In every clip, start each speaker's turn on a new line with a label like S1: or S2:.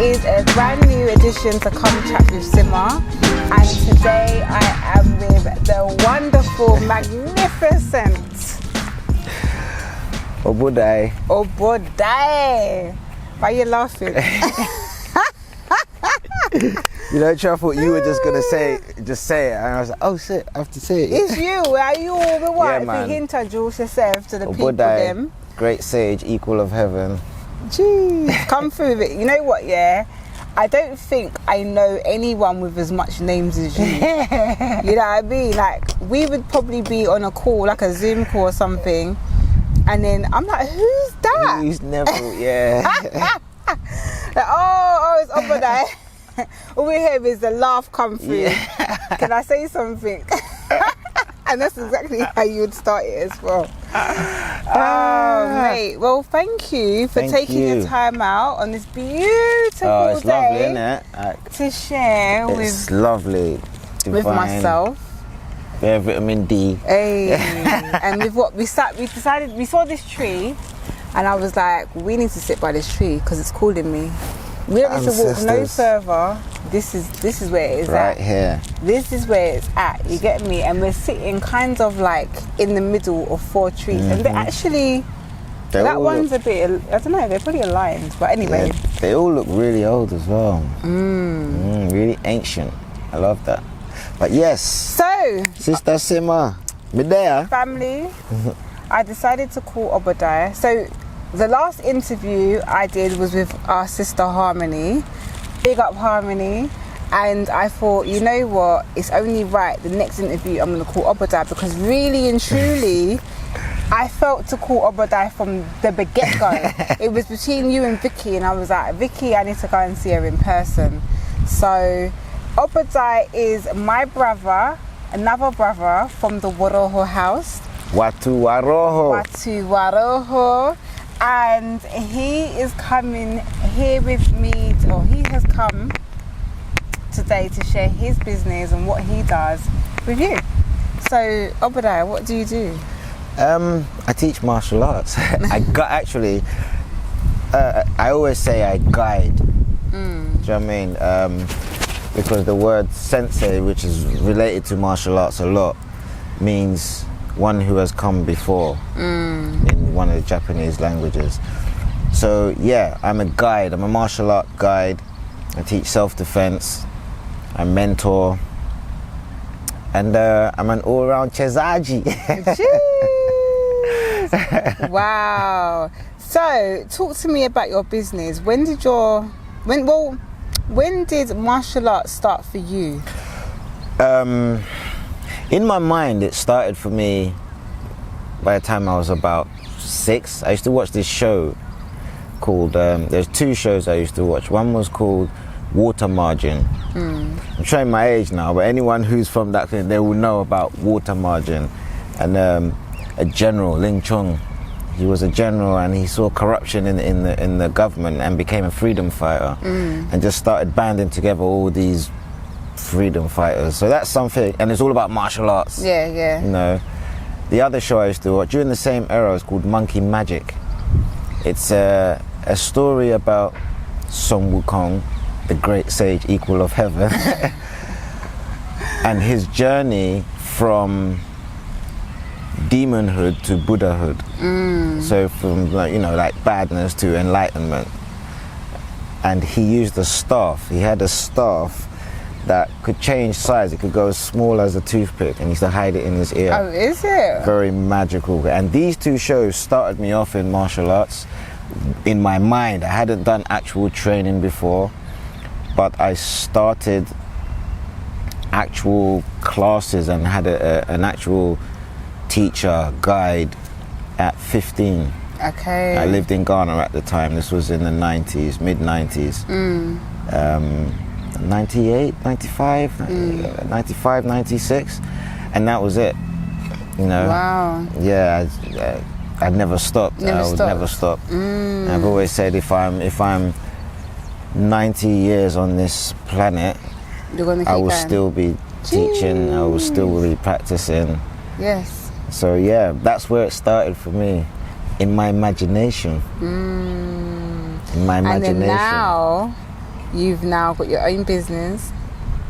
S1: is a brand new edition to Come Chat with Sima, and today I am with the wonderful, magnificent
S2: Obodai.
S1: Obodai. Why are you laughing?
S2: You know, I thought you were just gonna say it, and I was like, oh shit, I have to say it.
S1: It's you. Are you all the what?
S2: Yeah, man.
S1: If you introduce yourself to the people,
S2: Obodai,
S1: them.
S2: great sage, equal of heaven.
S1: Jeez, come through with it. You know what? Yeah, I don't think I know anyone with as much names as you. You know what I mean? Like, we would probably be on a call, like a Zoom call or something, and then I'm like, who's that?
S2: Who's Neville? Yeah.
S1: Like, oh, it's Obodai. All we hear is the laugh come through.
S2: Yeah.
S1: Can I say something? And that's exactly how you would start it as well. Oh, mate. Well, thank you for taking your time out on this beautiful
S2: it's
S1: day.
S2: lovely, isn't it?
S1: To share
S2: it's lovely.
S1: with myself.
S2: Yeah, vitamin D.
S1: Hey. And with what we saw this tree, and I was like, we need to sit by this tree because it's calling me. We don't need to walk no further. This is where it is
S2: right here.
S1: This is where it's at. You get me? And we're sitting kind of like in the middle of 4 trees, and they're actually that one's a bit. I don't know. They're pretty aligned, but anyway.
S2: Yeah, they all look really old as well. Really ancient. I love that. But yes.
S1: So,
S2: Sister Sima, me there.
S1: Family. I decided to call Obodai. So, the last interview I did was with our sister Harmony. Big up Harmony. And I thought, you know what, it's only right, the next interview I'm going to call Obodai, because really and truly, I felt to call Obodai from the get-go. It was between you and Vicky, and I was like, Vicky, I need to go and see her in person. So, Obodai is my brother, another brother from the WaRoho house. WaRoho. And he is coming here with me, or he has come today to share his business and what he does with you. So, Obodai, what do you do?
S2: I teach martial arts. I always say I guide. Do you know what I mean? Because the word sensei, which is related to martial arts a lot, means one who has come before in one of the Japanese languages. So yeah, I'm a guide. I'm a martial art guide. I teach self-defense. I mentor. And I'm an all-round chezaji.
S1: Wow. So talk to me about your business. When did martial arts start for you?
S2: In my mind, it started for me by the time I was about 6. I used to watch this show called, there's 2 shows I used to watch. One was called Water Margin. I'm showing my age now, but anyone who's from that thing, they will know about Water Margin. And a general, Ling Chung, he was a general, and he saw corruption in the government and became a freedom fighter, and just started banding together all these freedom fighters. So that's something, and it's all about martial arts.
S1: Yeah.
S2: You know, the other show I used to watch during the same era is called Monkey Magic. It's a story about Sun Wukong, the great sage equal of heaven, and his journey from demonhood to Buddhahood. So from like badness to enlightenment. And he used a staff. He had a staff that could change size. It could go as small as a toothpick, and he used to hide it in his ear.
S1: Oh, is it?
S2: Very magical. And these 2 shows started me off in martial arts. In my mind, I hadn't done actual training before, but I started actual classes and had an actual teacher, guide at 15.
S1: Okay.
S2: I lived in Ghana at the time. This was in the 90s, mid-90s. 98, 95, 95, 96, and that was it. You know.
S1: Wow.
S2: Yeah, I never stopped. I would never stop. I've always said if I'm 90 years on this planet, I will still be teaching. I will still be practicing.
S1: Yes.
S2: So yeah, that's where it started for me, in my imagination. In my imagination.
S1: And then now, You've now got your own business.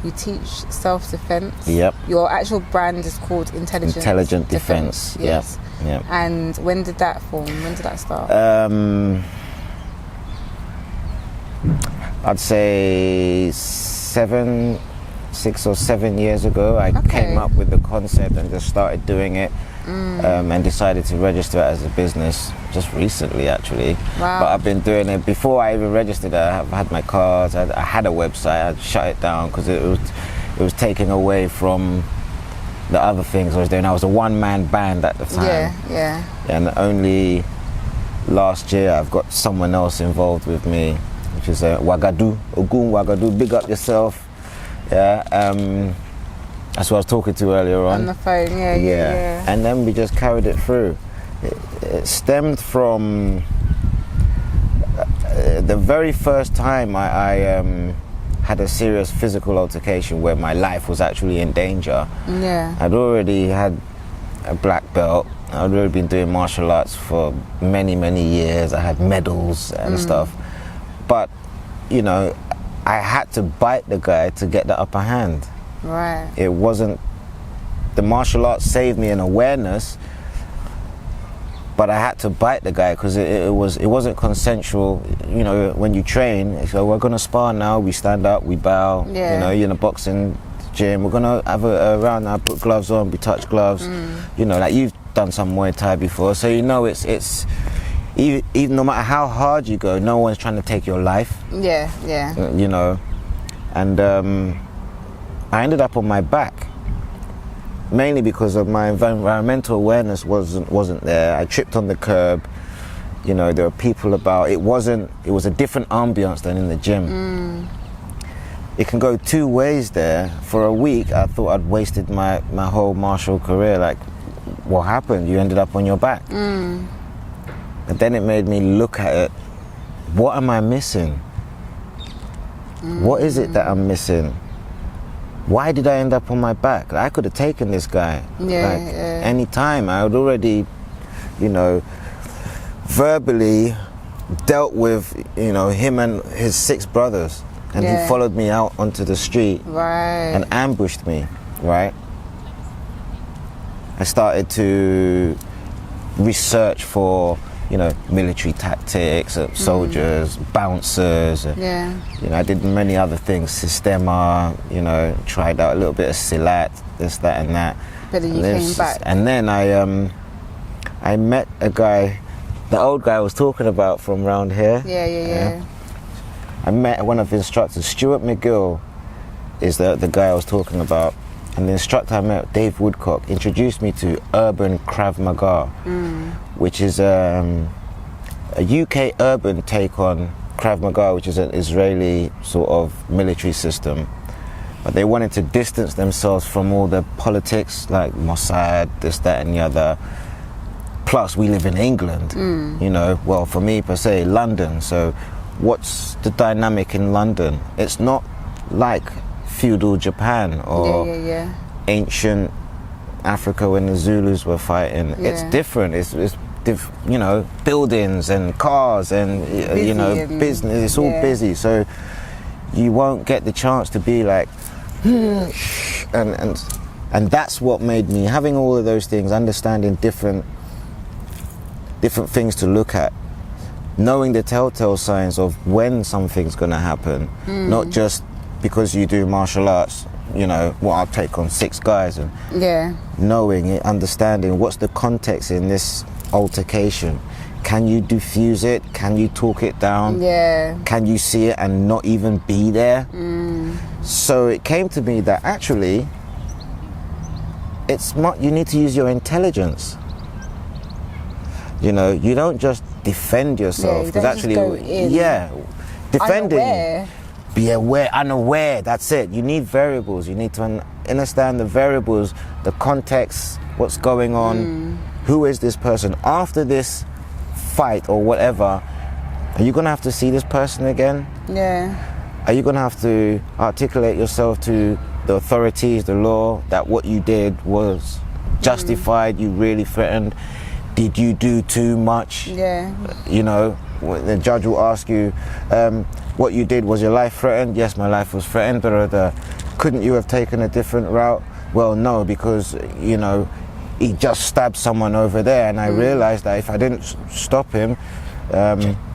S1: You teach self-defense.
S2: Yep.
S1: Your actual brand is called
S2: Intelligent Defense.
S1: Yes.
S2: Yep.
S1: And when did that form? When did that start?
S2: I'd say 6 or 7 years ago. I came up with the concept and just started doing it. And decided to register it as a business just recently, actually.
S1: Wow.
S2: But I've been doing it before I even registered. I've had my cards. I had a website. I shut it down because it was taking away from the other things I was doing. I was a one-man band at the time.
S1: Yeah.
S2: And only last year I've got someone else involved with me, which is Wagadu, Ogun Wagadu. Big up yourself. Yeah. That's what I was talking to earlier on.
S1: On the phone, yeah.
S2: And then we just carried it through. It stemmed from the very first time I had a serious physical altercation where my life was actually in danger.
S1: Yeah.
S2: I'd already had a black belt. I'd already been doing martial arts for many, many years. I had medals and stuff. But, you know, I had to bite the guy to get the upper hand.
S1: Right.
S2: It wasn't, the martial arts saved me in awareness, but I had to bite the guy because it wasn't consensual. You know, when you train, so we're gonna spar now. We stand up, we bow.
S1: Yeah.
S2: You know, you're in a boxing gym. We're gonna have a round now. Put gloves on. We touch gloves. You know, like you've done some Muay Thai before, so you know it's even no matter how hard you go, no one's trying to take your life.
S1: Yeah.
S2: You know, and I ended up on my back, mainly because of my environmental awareness wasn't there. I tripped on the curb. You know, there were people about. It was a different ambience than in the gym. It can go two ways there. For a week, I thought I'd wasted my whole martial career. Like, what happened? You ended up on your back. But then it made me look at it. What am I missing? What is it that I'm missing? Why did I end up on my back? I could have taken this guy. Any time. I had already, you know, verbally dealt with, you know, him and his 6 brothers. And he followed me out onto the street.
S1: Right.
S2: And ambushed me, right? I started to research for, you know, military tactics, soldiers, bouncers. You know, I did many other things, Sistema, you know, tried out a little bit of Silat, this, that, and that.
S1: But then you came back.
S2: And then I met a guy, the old guy I was talking about from around here.
S1: Yeah.
S2: I met one of the instructors, Stuart McGill is the guy I was talking about. And the instructor I met, Dave Woodcock, introduced me to urban Krav Maga, which is a UK urban take on Krav Maga, which is an Israeli sort of military system. But they wanted to distance themselves from all the politics, like Mossad, this, that, and the other. Plus, we live in England, you know, well, for me, per se, London. So what's the dynamic in London? It's not like feudal Japan or ancient Africa when the Zulus were fighting. It's different. It's you know, buildings and cars and
S1: busy,
S2: you know, business. It's all busy, so you won't get the chance to be like and that's what made me, having all of those things, understanding different things to look at, knowing the telltale signs of when something's going to happen, not just because you do martial arts, you know, well, I'll take on 6 guys, and knowing it, understanding what's the context in this altercation. Can you diffuse it? Can you talk it down? Can you see it and not even be there? So it came to me that actually you need to use your intelligence. You know, you don't just defend yourself, because actually, defending, be aware, unaware, that's it. You need variables. You need to understand the variables, the context, what's going on, who is this person. After this fight or whatever, are you going to have to see this person again? Are you going to have to articulate yourself to the authorities, the law, that what you did was justified, you really threatened? did you do too much?
S1: Yeah.
S2: You know, when the judge will ask you, what you did, was your life threatened? Yes, my life was threatened. Couldn't you have taken a different route? Well, no, because, you know, he just stabbed someone over there, and I realized that if I didn't stop him,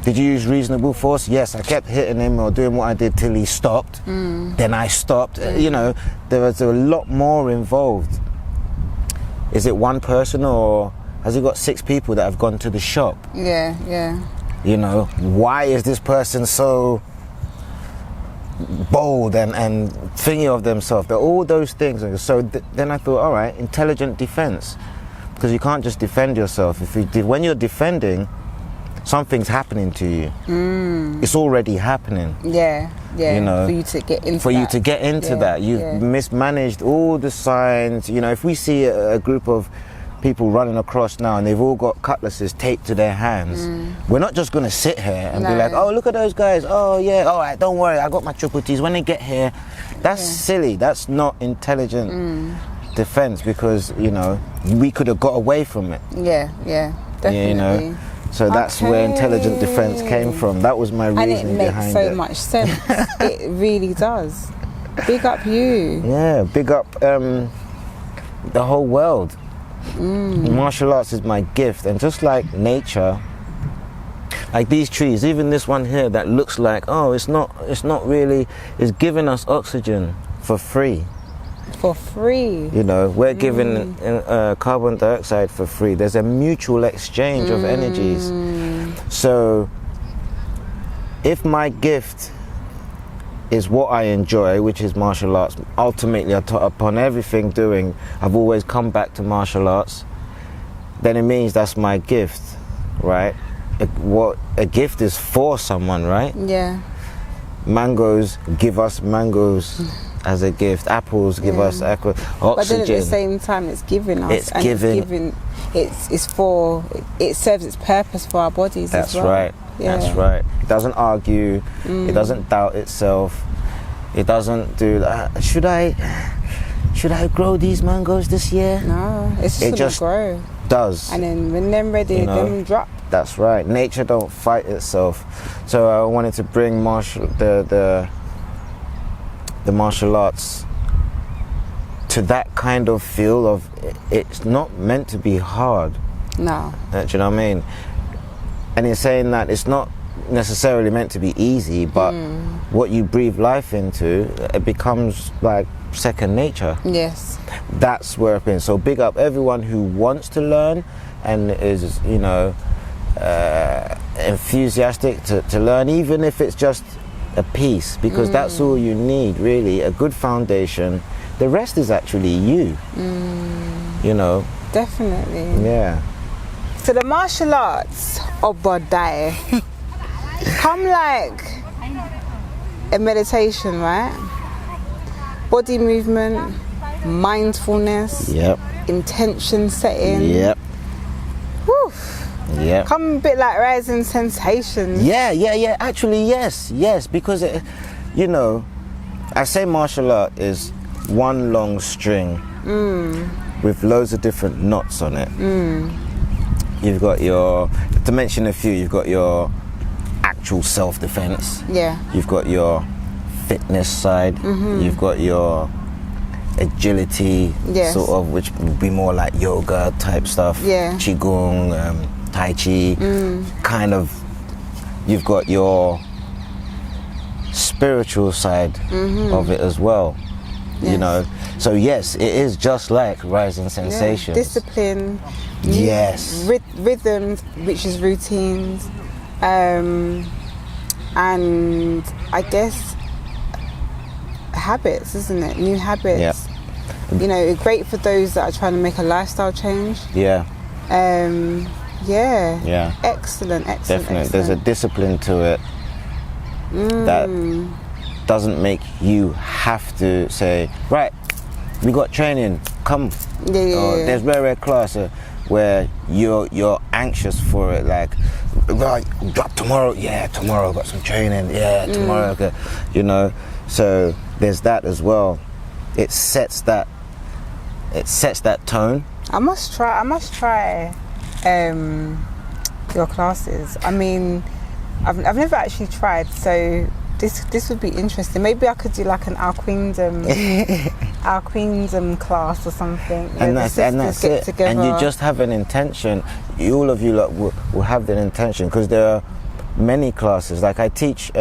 S2: did you use reasonable force? Yes, I kept hitting him or doing what I did till he stopped. Then I stopped. You know, there was a lot more involved. Is it one person, or has he got 6 people that have gone to the shop?
S1: Yeah, yeah.
S2: You know, why is this person so bold and thingy of themselves? They're all those things. So then I thought, all right, intelligent defense, because you can't just defend yourself. When you're defending, something's happening to you. It's already happening.
S1: Yeah, yeah.
S2: You know,
S1: for you to get into
S2: you to get into that, you've mismanaged all the signs. You know, if we see a group of people running across now and they've all got cutlasses taped to their hands, we're not just going to sit here and be like, oh, look at those guys, oh yeah, all right, don't worry, I got my Tsokpotis. When they get here, that's silly. That's not intelligent defense, because, you know, we could have got away from it.
S1: Yeah, yeah, definitely.
S2: You know, so that's where intelligent defense came from. That was my reasoning behind it.
S1: And it makes so much sense. It really does. Big up you.
S2: Yeah, big up the whole world. Martial arts is my gift, and just like nature, like these trees, even this one here that looks like, oh, it's not really, it's giving us oxygen for free.
S1: For free.
S2: You know, we're giving carbon dioxide for free. There's a mutual exchange of energies. So if my gift is what I enjoy, which is martial arts, ultimately upon everything doing, I've always come back to martial arts, then it means that's my gift, right? What a gift is for someone, right?
S1: Yeah.
S2: Mangoes give us mangoes as a gift. Apples give us oxygen.
S1: But then at the same time, it's giving us.
S2: It's giving.
S1: It serves its purpose for our bodies as well.
S2: Right. Yeah. That's right. It doesn't argue. It doesn't doubt itself. It doesn't do that. Should I grow these mangoes this year? No,
S1: it's just gonna grow.
S2: Does.
S1: And then when they're ready, you know, them drop.
S2: That's right. Nature don't fight itself. So I wanted to bring the martial arts to that kind of feel of, it's not meant to be hard.
S1: No.
S2: Do you know what I mean? And in saying that, it's not necessarily meant to be easy, but what you breathe life into, it becomes like second nature.
S1: Yes.
S2: That's where I've been. So big up everyone who wants to learn and is, you know, enthusiastic to learn, even if it's just a piece, because that's all you need, really. A good foundation. The rest is actually you. You know.
S1: Definitely.
S2: Yeah.
S1: So the martial arts, Obodai, come like a meditation, right? Body movement, mindfulness, intention setting. Whew. Come a bit like rising sensations.
S2: Yeah. Actually, yes. Because, you know, I say martial art is one long string with loads of different knots on it. You've got to mention a few, you've got your actual self-defense. Yeah. You've got your fitness side. You've got your agility, sort of, which would be more like yoga type stuff. Yeah. Qigong, Tai Chi, kind of. You've got your spiritual side of it as well. Yes. You know, so yes, it is just like rising sensations.
S1: Discipline.
S2: Yes.
S1: Rhythms, which is routines, and I guess habits, isn't it? New habits. Yeah. You know, great for those that are trying to make a lifestyle change. Yeah. Yeah. Excellent.
S2: Definitely.
S1: Excellent.
S2: There's a discipline to it that doesn't make you have to say, right, we got training, come. There's rare class where you're anxious for it, like, right, drop tomorrow. Yeah, tomorrow got some training. Yeah, tomorrow. Okay. You know, so there's that as well. It sets that tone.
S1: I must try your classes? I mean, I've never actually tried, so this would be interesting. Maybe I could do like an Our Queendom class or something.
S2: And that's it.
S1: Together.
S2: And you just have an intention. All of you lot will have that intention, because there are many classes. Like I teach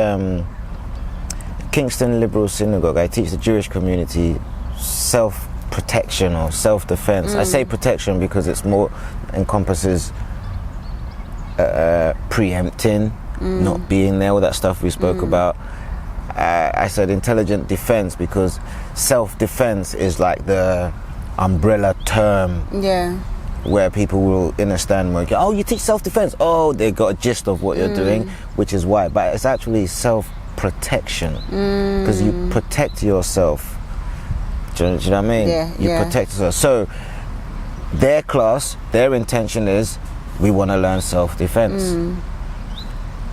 S2: Kingston Liberal Synagogue. I teach the Jewish community self-protection or self-defense. I say protection because it's more encompasses preempting, not being there, all that stuff we spoke about. I said intelligent defense because self-defense is like the umbrella term where people will understand more. Oh, you teach self-defense. Oh, they got a gist of what you're doing, which is why. But it's actually self-protection because you protect yourself. Do you know what I mean? You protect yourself. So their class, their intention is we want to learn self-defense.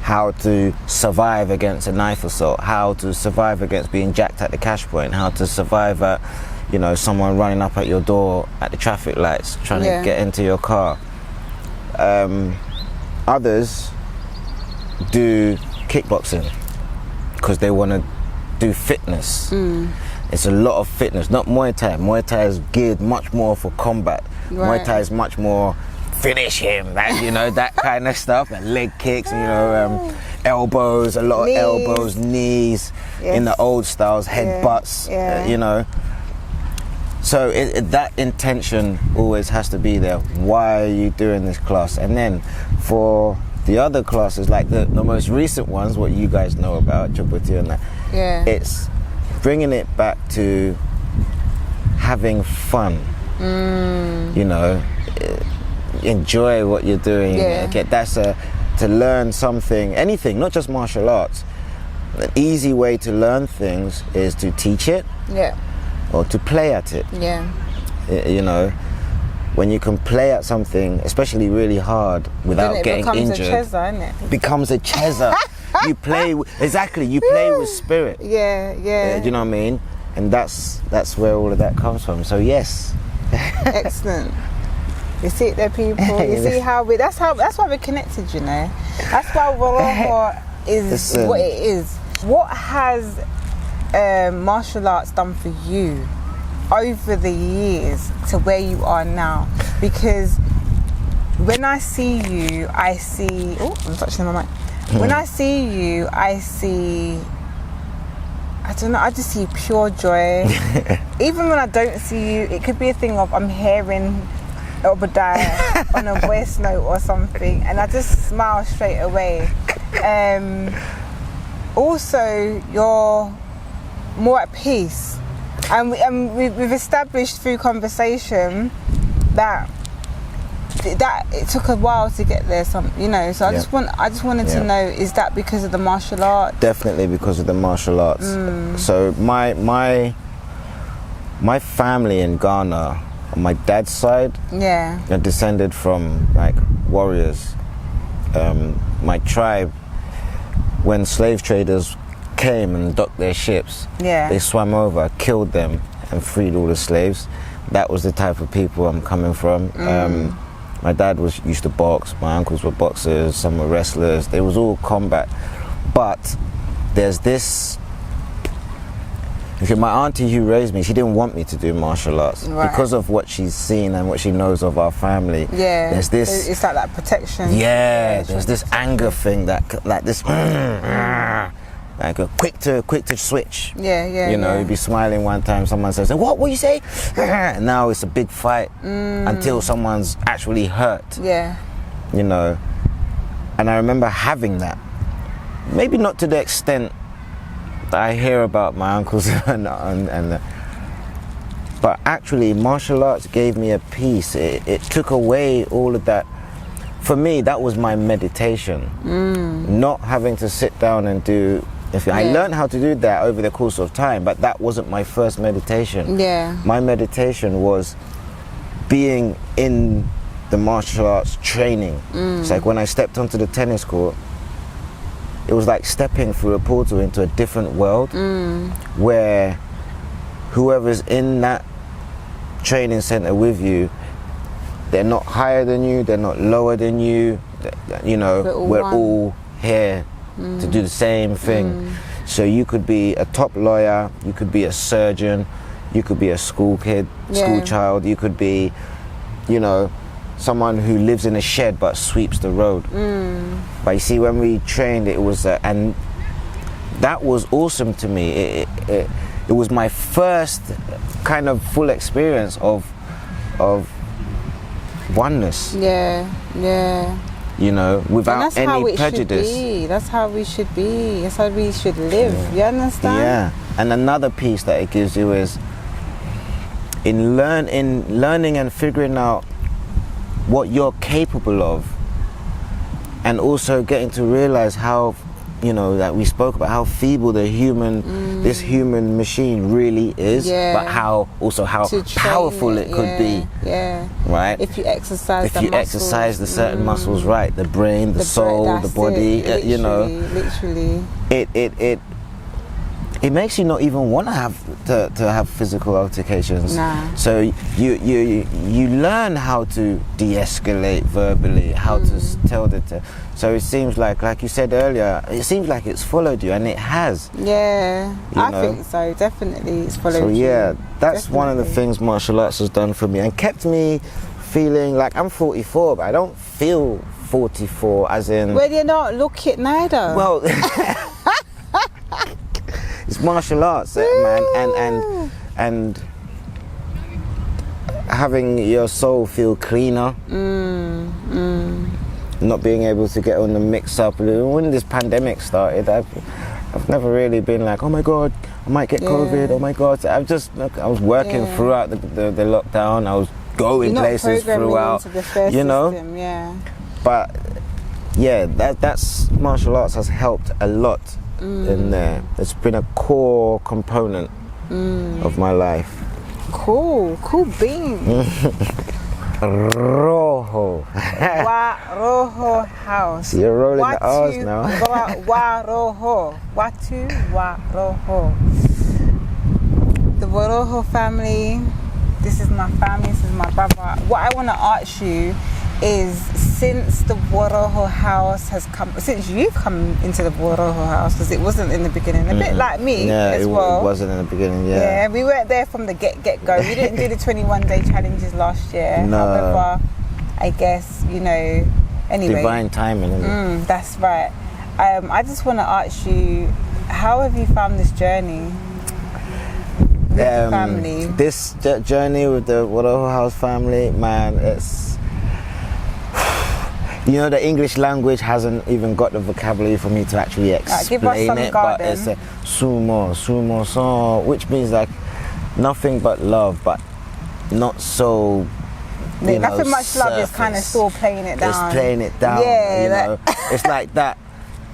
S2: How to survive against a knife assault, how to survive against being jacked at the cash point, how to survive at, someone running up at your door at the traffic lights, trying to get into your car. Others do kickboxing because they want to do fitness. It's a lot of fitness, not Muay Thai. Muay Thai is geared much more for combat. Muay Thai is much more finish him, that kind of stuff, and leg kicks, elbows, a lot of elbows, knees, in the old styles, headbutts, So that intention always has to be there. Why are you doing this class? And then for the other classes, like the most recent ones, what you guys know about Tsokpoti and that, it's bringing it back to having fun. Enjoy what you're doing. That's to learn something, anything, not just martial arts. An easy way to learn things is to teach it, or to play at it. When you can play at something, especially really hard, without getting injured,
S1: it
S2: becomes a chezza. You play with spirit.
S1: Do
S2: you know what I mean? And that's where all of that comes from. So yes.
S1: Excellent. You see it there, people. You see how that's why we're connected, That's why WaRoho is what it is. What has martial arts done for you over the years to where you are now? Because when I see you, I see... Oh, I'm touching my mic. When I see you, I see... I don't know, I just see pure joy. Even when I don't see you, it could be a thing of I'm hearing Obodai on a voice note or something, and I just smile straight away. Also, you're more at peace, and we've established through conversation that it took a while to get there. So I just wanted to know, is that because of the martial arts?
S2: Definitely because of the martial arts. So my family in Ghana, on my dad's side, are descended from like warriors. My tribe, when slave traders came and docked their ships, they swam over, killed them, and freed all the slaves. That was the type of people I'm coming from. My dad used to box. My uncles were boxers. Some were wrestlers. They was all combat. But there's this. My auntie who raised me, she didn't want me to do martial arts because of what she's seen and what she knows of our family. There's this.
S1: It's like that protection.
S2: There's this anger thing like this. Like a quick to switch. You'd be smiling one time, someone says, what you say? And now it's a big fight until someone's actually hurt. And I remember having that. Maybe not to the extent that I hear about my uncles but actually martial arts gave me a peace. It took away all of that. For me, that was my meditation. Not having to sit down and do... I learned how to do that over the course of time, but that wasn't my first meditation. My meditation was being in the martial arts training. It's like when I stepped onto the tennis court, it was like stepping through a portal into a different world where whoever's in that training center with you, They're not higher than you, they're not lower than you. You know, we're all here to do the same thing. So you could be a top lawyer, you could be a surgeon, you could be a school kid, school child, you could be, you know, someone who lives in a shed but sweeps the road. But you see, when we trained, it was, and that was awesome to me. It was my first kind of full experience of oneness. You know, without any prejudice.
S1: That's how we should be. That's how we should live. You understand?
S2: Yeah. And another piece that it gives you is in learning and figuring out what you're capable of, and also getting to realize how, you know, that we spoke about how feeble the human, this human machine really is, but how powerful it could be. Right?
S1: If you exercise
S2: the certain muscles right, the brain, the soul, the body, you know.
S1: Literally.
S2: It makes you not even want to have physical altercations. So you learn how to de-escalate verbally, how to tell so it seems like you said earlier, it seems like it's followed you, and it has.
S1: I think so. Definitely, it's followed you.
S2: So that's one of the things martial arts has done for me, and kept me feeling like I'm 44, but I don't feel 44 as in.
S1: Well, you're not looking neither.
S2: Well. It's martial arts, man, and having your soul feel cleaner, not being able to get on the mix-up. When this pandemic started, I've never really been like, oh my God, I might get COVID, oh my God. I was working throughout the lockdown, I was going places throughout, you know.
S1: System,
S2: But that's martial arts has helped a lot. In there, it's been a core component of my life.
S1: Cool bean.
S2: WaRoho.
S1: WaRoho house.
S2: You're rolling the R's now.
S1: WaRoho. WaRoho. The WaRoho family. This is my family. This is my brother. What I want to ask you is, since the WaRoho house has come, since you've come into the WaRoho house, because it wasn't in the beginning, a bit like me as well.
S2: It wasn't in the beginning,
S1: Yeah, we weren't there from the get-go. We didn't do the 21-day challenges last year.
S2: No.
S1: However, I guess, you know, anyway.
S2: Divine timing, isn't it?
S1: That's right. I just want to ask you, how have you found this journey with the family?
S2: This journey with the WaRoho house family, man, it's... You know, the English language hasn't even got the vocabulary for me to actually explain it, but it's a sumo, so, which means like nothing but love, but not so,
S1: nothing much
S2: surface.
S1: love is kind of still playing it down.
S2: It's playing it down, you know. It's like that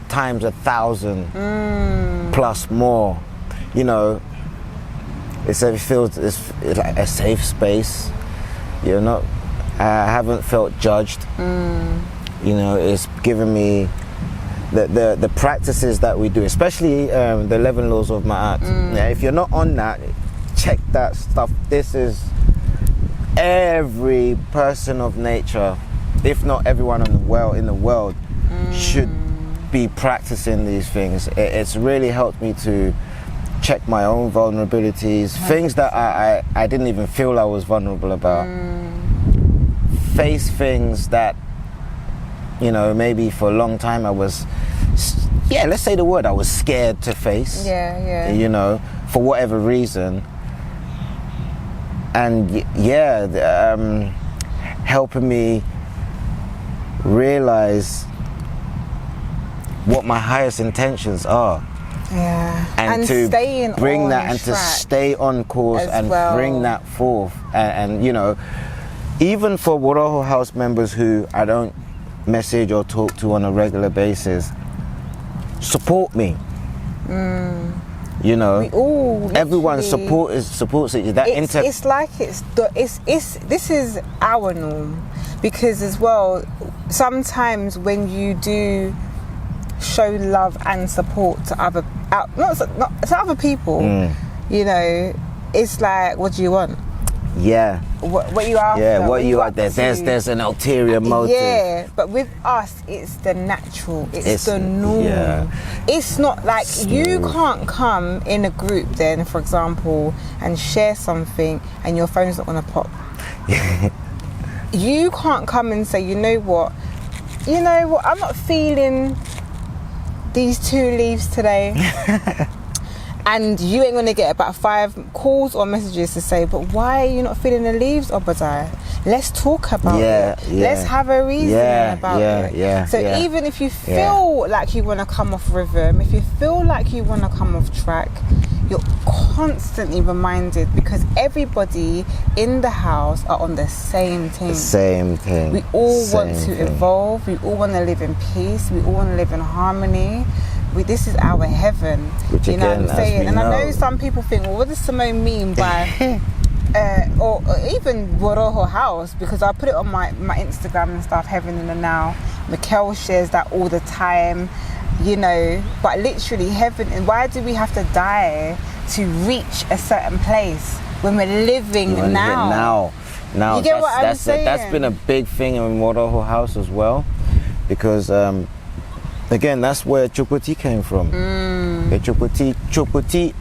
S2: times 1,000 plus more, you know. It feels it's like a safe space. You're not. I haven't felt judged. You know, it's given me the practices that we do, especially the 11 laws of Ma'at. If you're not on that, check that stuff. This is every person of nature, if not everyone in the world, should be practicing these things. It's really helped me to check my own vulnerabilities, things that I didn't even feel I was vulnerable about. Face things that, you know, maybe for a long time I was, let's say the word, I was scared to face. You know, for whatever reason. And helping me realize what my highest intentions are. And to bring that and to stay on course and bring that forth. And you know, even for WaRoho house members who I don't message or talk to on a regular basis, support me. You know, everyone supports each other.
S1: It's like this is our norm, because as well, sometimes when you do show love and support to other people, you know, it's like, what do you want?
S2: Yeah.
S1: What you after?
S2: Yeah, what you are. There's an ulterior motive.
S1: Yeah, but with us, it's the natural. It's the norm.
S2: Yeah.
S1: It's not like you can't come in a group then, for example, and share something and your phone's not gonna pop. You can't come and say, you know what, I'm not feeling these 2 leaves today. And you ain't gonna get about 5 calls or messages to say, but why are you not feeling the leaves, Obodai? Let's talk about it.
S2: Yeah.
S1: Let's have a reason about it. So even if you feel like you want to come off rhythm, if you feel like you want to come off track, you're constantly reminded, because everybody in the house are on the same thing.
S2: The same thing.
S1: We all want to evolve. We all want to live in peace. We all want to live in harmony. This is our heaven.
S2: Which
S1: you know
S2: again,
S1: what I'm saying? And
S2: know.
S1: I know some people think, well, what does Simone mean by or even WaRoho house, because I put it on my Instagram and stuff, Heaven in the Now. Mikkel shares that all the time, but literally heaven. And why do we have to die to reach a certain place when we're living now?
S2: Now,
S1: you get what I'm saying?
S2: That's been a big thing in WaRoho house as well, because again, that's where Tsokpoti came from. The Tsokpoti.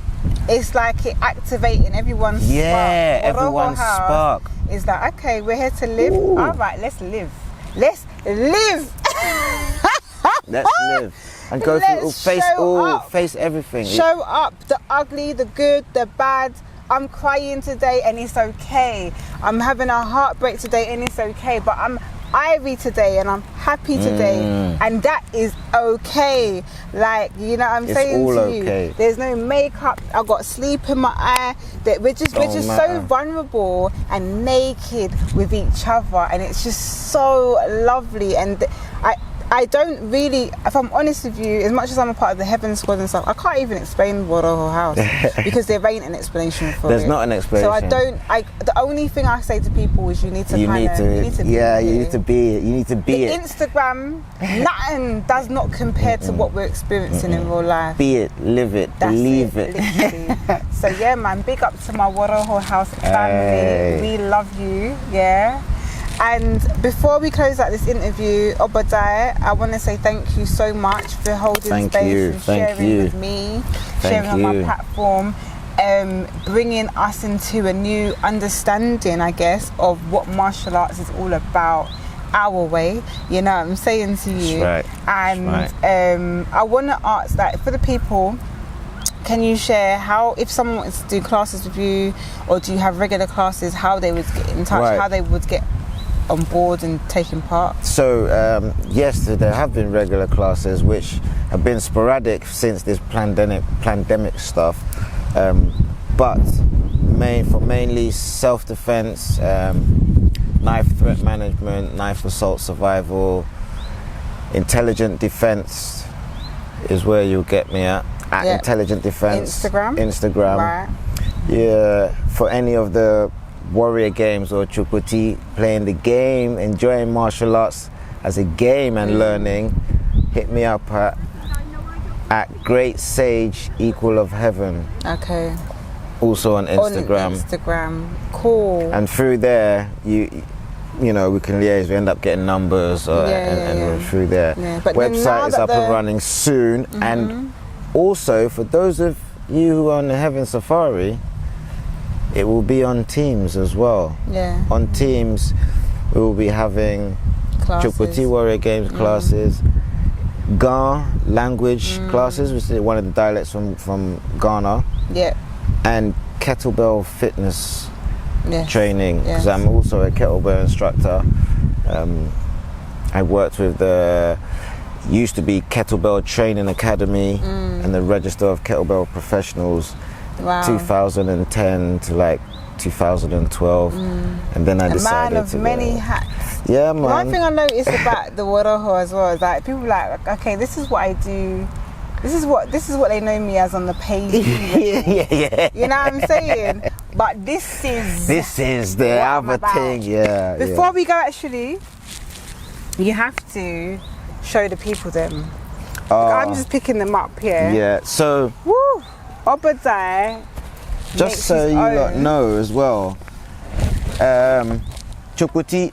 S1: It's like it activating everyone's spark.
S2: Yeah, everyone's spark.
S1: It's like, okay, we're here to live.
S2: Ooh.
S1: All right, let's live. Let's live.
S2: Let's live and go through. Face everything.
S1: Show up, the ugly, the good, the bad. I'm crying today, and it's okay. I'm having a heartbreak today, and it's okay. But I'm Ivy today, and I'm happy today, and that is okay. Like, you know what I'm saying
S2: all
S1: to you?
S2: Okay.
S1: There's no makeup. I got sleep in my eye. That we're just so vulnerable and naked with each other, and it's just so lovely. And I don't really, if I'm honest with you, as much as I'm a part of the Heaven Squad and stuff, I can't even explain WaRoho house because there ain't an explanation for it.
S2: There's not an explanation.
S1: So the only thing I say to people is you need to be it. Instagram, nothing does not compare to what we're experiencing in real life.
S2: Be it, live it, believe it.
S1: So yeah, man, big up to my WaRoho house family. We love you, yeah. And before we close out this interview, Obodai, I want to say thank you so much for holding space and sharing with me, sharing on my platform, bringing us into a new understanding, I guess, of what martial arts is all about, our way. You know what I'm saying to you?
S2: That's right.
S1: And I want to ask that for the people. Can you share how, if someone wants to do classes with you, or do you have regular classes, how they would get in touch, how they would get on board and taking part?
S2: So yes, there have been regular classes which have been sporadic since this pandemic stuff, but mainly self-defense, knife threat management, knife assault survival, intelligent defense is where you'll get me at intelligent defense. Instagram. Right. Yeah, for any of the warrior games or Tsokpoti, playing the game, enjoying martial arts as a game and learning, hit me up at Great Sage Equal of Heaven. Okay. Also on Instagram.
S1: Cool.
S2: And through there, you know, we can liaise. We end up getting numbers and we're through there. Yeah. But website is up and running soon. And also, for those of you who are on the Heaven Safari, it will be on Teams as well. Yeah. On Teams, we will be having Tsokpoti Warrior Games classes, Ga language classes, which is one of the dialects from Ghana. Yeah. And kettlebell fitness training, because I'm also a kettlebell instructor. I worked with the used to be Kettlebell Training Academy and the Register of Kettlebell Professionals. Wow. 2010 to like 2012, and then I decided
S1: to. A man of many hats.
S2: Yeah, man.
S1: One thing I noticed about the WaRoho as well is like people like, okay, this is what I do. This is what they know me as on the page.
S2: yeah.
S1: You know what I'm saying? But this is
S2: the other thing. Yeah.
S1: Before we go, actually, you have to show the people them. I'm just picking them up here.
S2: Yeah. So.
S1: Woo. Obodai,
S2: just so you lot know as well, Tsokpoti,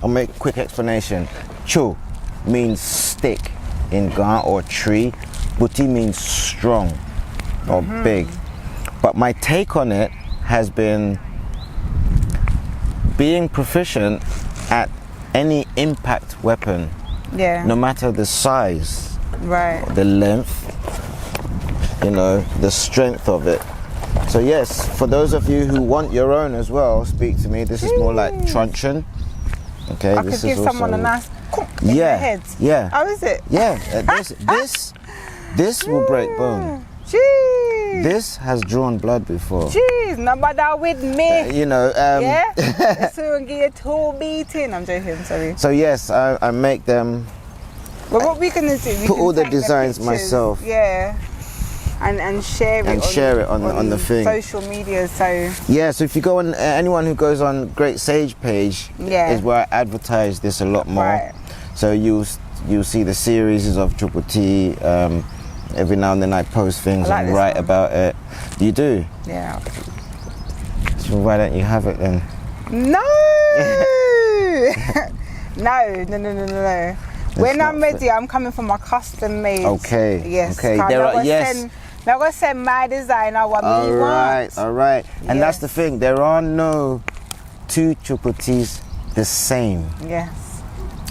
S2: I'll make a quick explanation. Cho means stick in Ga or tree. Poti means strong or big. But my take on it has been being proficient at any impact weapon.
S1: Yeah.
S2: No matter the size,
S1: Right.
S2: the length, you know, the strength of it. So yes, for those of you who want your own as well, speak to me. This is more like truncheon. Okay,
S1: I
S2: this
S1: could
S2: is
S1: give someone a
S2: also-
S1: nice in the head.
S2: Yeah.
S1: How is it?
S2: Yeah, this will break bone.
S1: Jeez.
S2: This has drawn blood before.
S1: Jeez, nobody with me.
S2: You know.
S1: Yeah. Soon get a tool beating. I'm joking. Sorry.
S2: So yes, I make them.
S1: But what we gonna do? We
S2: Put
S1: can
S2: all the
S1: take
S2: designs
S1: pictures,
S2: myself.
S1: Yeah. And share it.
S2: And share it on the thing.
S1: Social media. So.
S2: Yeah. So if you go on, anyone who goes on Great Sage page
S1: Yeah.
S2: is where I advertise this a lot more.
S1: Right.
S2: So you'll see the series of Tsokpoti. Every now and then I post things
S1: I like
S2: and
S1: this
S2: write
S1: one.
S2: about it. You do?
S1: Yeah.
S2: So why don't you have it then?
S1: No. No. When
S2: not
S1: I'm ready, I'm coming for my custom made.
S2: Okay.
S1: Yes.
S2: Okay.
S1: I'm
S2: There
S1: not
S2: are
S1: gonna
S2: yes.
S1: I'm gonna send my designer what
S2: All
S1: me
S2: right.
S1: want.
S2: All right. And that's
S1: Yes.
S2: the thing. There are no two Tsokpotis the same.
S1: Yes.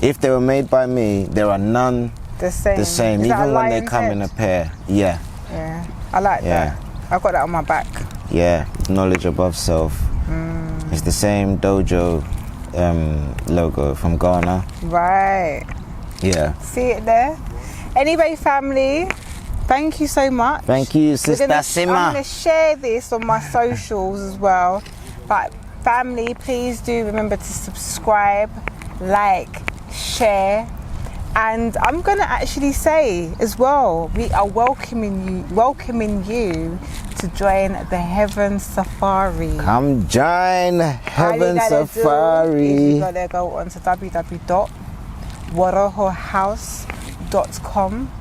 S2: If they were made by me, there are none
S1: The same.
S2: the same.
S1: Is that
S2: Even
S1: a
S2: when they
S1: lion's
S2: come
S1: head?
S2: in a pair. Yeah.
S1: Yeah. I like
S2: Yeah.
S1: that. I've got that on my back.
S2: Yeah. Knowledge above self. It's the same dojo logo from Ghana.
S1: Right.
S2: Yeah.
S1: See it there? Anyway, family, thank you so much.
S2: Thank you, Sister
S1: I'm
S2: Sima.
S1: going to share this on my socials as well. But family, please do remember to subscribe, like, share. And I'm going to actually say as well, we are welcoming you to join the Heaven Safari.
S2: Come join
S1: All
S2: Heaven
S1: you gotta do
S2: Safari.
S1: is you gotta go onto www.WaRohoHouse.com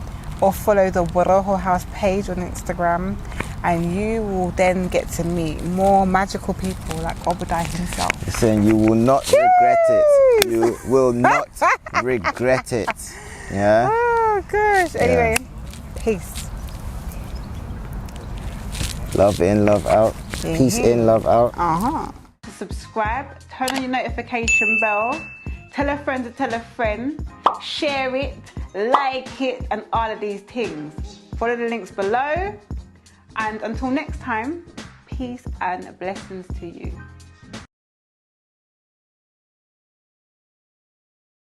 S1: or follow the WaRoho House page on Instagram, and you will then get to meet more magical people like Obodai himself.
S2: Listen, you will not regret it. You will not regret it. Yeah?
S1: Oh gosh. Anyway, peace.
S2: Love in, love out. Peace in, love out.
S1: To subscribe, turn on your notification bell, tell a friend to tell a friend, share it, like it, and all of these things. Follow the links below, and until next time, peace and blessings to you.